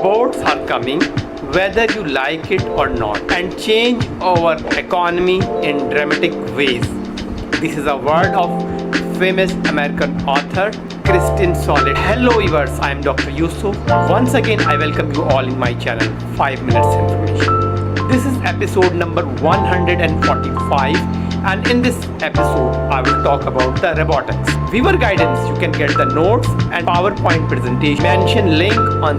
Robots are coming, whether you like it or not, and change our economy in dramatic ways. This is a word of famous American author Christine Solid. Hello viewers, I am Dr. Yusuf. Once again, I welcome you all in my channel 5 Minutes Information. This is episode number 145, and in this episode, I will talk about the robotics. Viewer guidance, you can get the notes and PowerPoint presentation. Mention link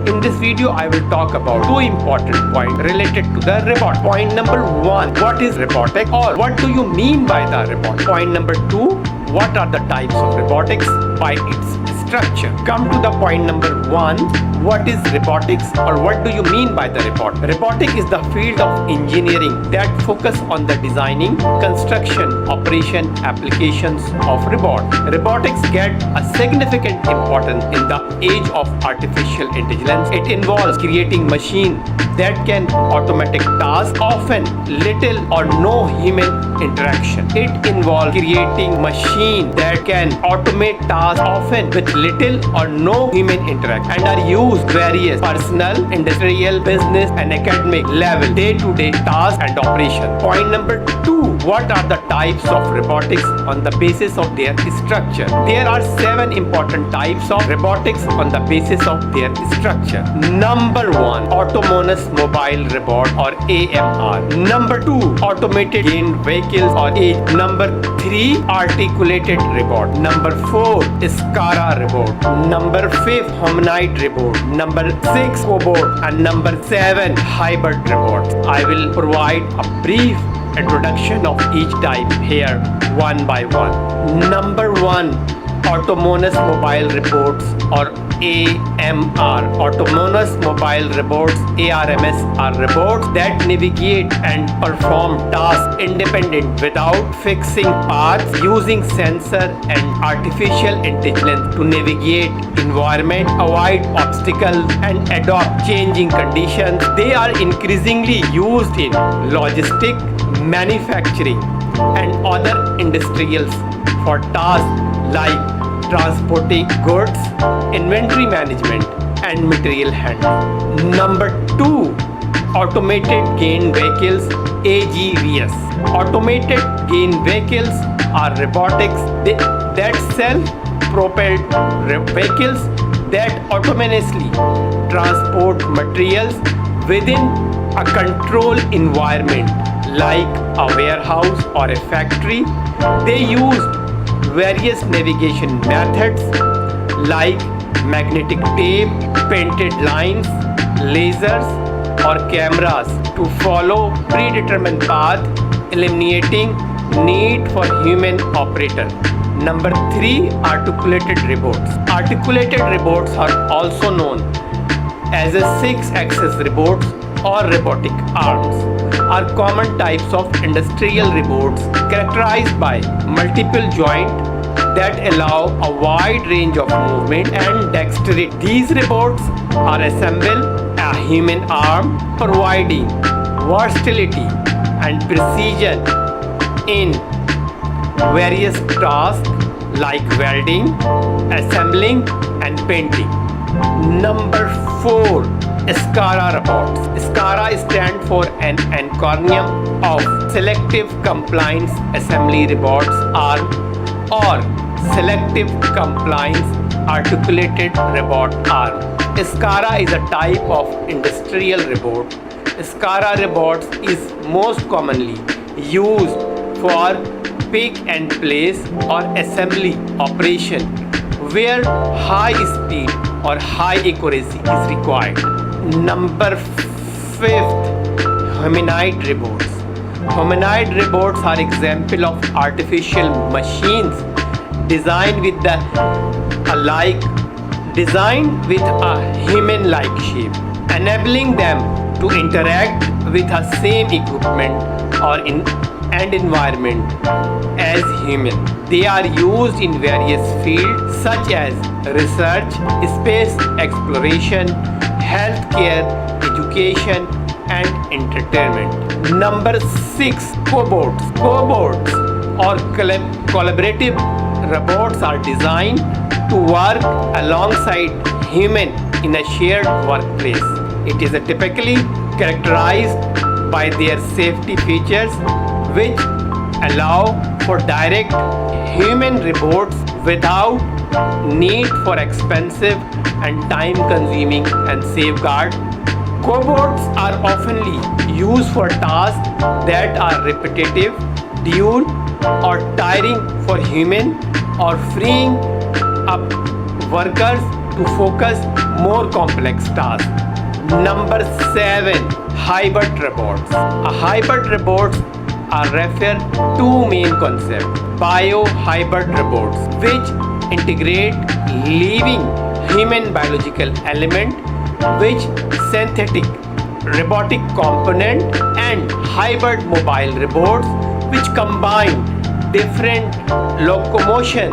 in this video. I will talk about two important points related to the robot. Point number 1, what is robotic, or what do you mean by the robot? Point number 2, what are the types of robotics by its structure? Come to the point number 1, what is robotics, or what do you mean by the robot? Robotic is the field of engineering that focus on the designing, construction, operation, applications of robot. Robotics get a significant importance in the age of artificial intelligence. It involves creating machines that can automatic tasks, often little or no human interaction. It involves creating machines that can automate tasks, often with little or no human interaction, and are used various personal, industrial, business, and academic level day-to-day tasks and operation. Point number 2, what are the types of robotics on the basis of their structure? There are 7 important types of robotics on the basis of their structure. Number 1, autonomous mobile robot, or AMR. Number 2, automated gain vehicles, or A. Number 3, articulated robot. Number 4, SCARA robot. Number 5, humanoid robot. Number 6, cobot. And number 7, hybrid robots. I will provide a brief introduction of each type here one by one. Number 1, autonomous mobile robots, or AMR. Autonomous mobile robots, ARMS, are robots that navigate and perform tasks independent without fixing paths, using sensor and artificial intelligence to navigate environment, avoid obstacles, and adopt changing conditions. They are increasingly used in logistics, manufacturing, and other industrials for tasks like transporting goods, inventory management, and material handling. Number 2, automated gain vehicles, AGVs. Automated gain vehicles are robotics that self-propelled vehicles that autonomously transport materials within a controlled environment like a warehouse or a factory. They use various navigation methods like magnetic tape, painted lines, lasers, or cameras to follow predetermined path, eliminating need for human operator. Number 3, articulated robots. Articulated robots are also known as a 6-axis robots or robotic arms, are common types of industrial robots characterized by multiple joints that allow a wide range of movement and dexterity. These robots are assembled a human arm, providing versatility and precision in various tasks like welding, assembling, and painting. Number 4, SCARA robots. SCARA stands for an acronym of Selective Compliance Assembly Robots or Selective Compliance Articulated Robot Arm. SCARA is a type of industrial robot. SCARA robots is most commonly used for pick and place or assembly operation where high speed or high accuracy is required. Number 5, humanoid robots. Humanoid robots are example of artificial machines designed with a human-like shape, enabling them to interact with the same equipment and environment as human. They are used in various fields such as research, space exploration, healthcare, education, and entertainment. Number 6, cobots. Cobots or collaborative robots are designed to work alongside humans in a shared workplace. It is typically characterized by their safety features, which allow for direct human robots without need for expensive and time-consuming and safeguard. Cobots are oftenly used for tasks that are repetitive, dual, or tiring for human, or freeing up workers to focus more complex tasks. Number 7. Hybrid robots. A hybrid robots are refer two main concepts. Bio-hybrid robots, which integrate living human biological element with synthetic robotic component, and hybrid mobile robots, which combine different locomotion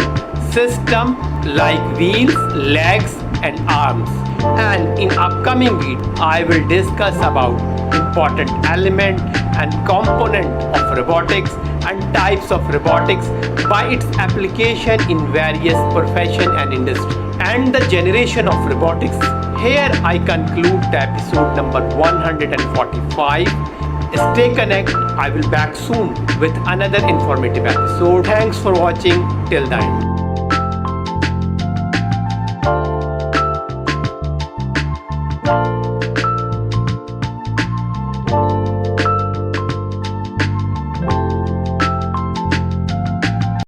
system like wheels, legs, and arms. And in upcoming video, I will discuss about important element and component of robotics and types of robotics by its application in various profession and industry and the generation of robotics. Here I conclude the episode number 145. Stay connected. I will back soon with another informative episode. Thanks for watching till the end.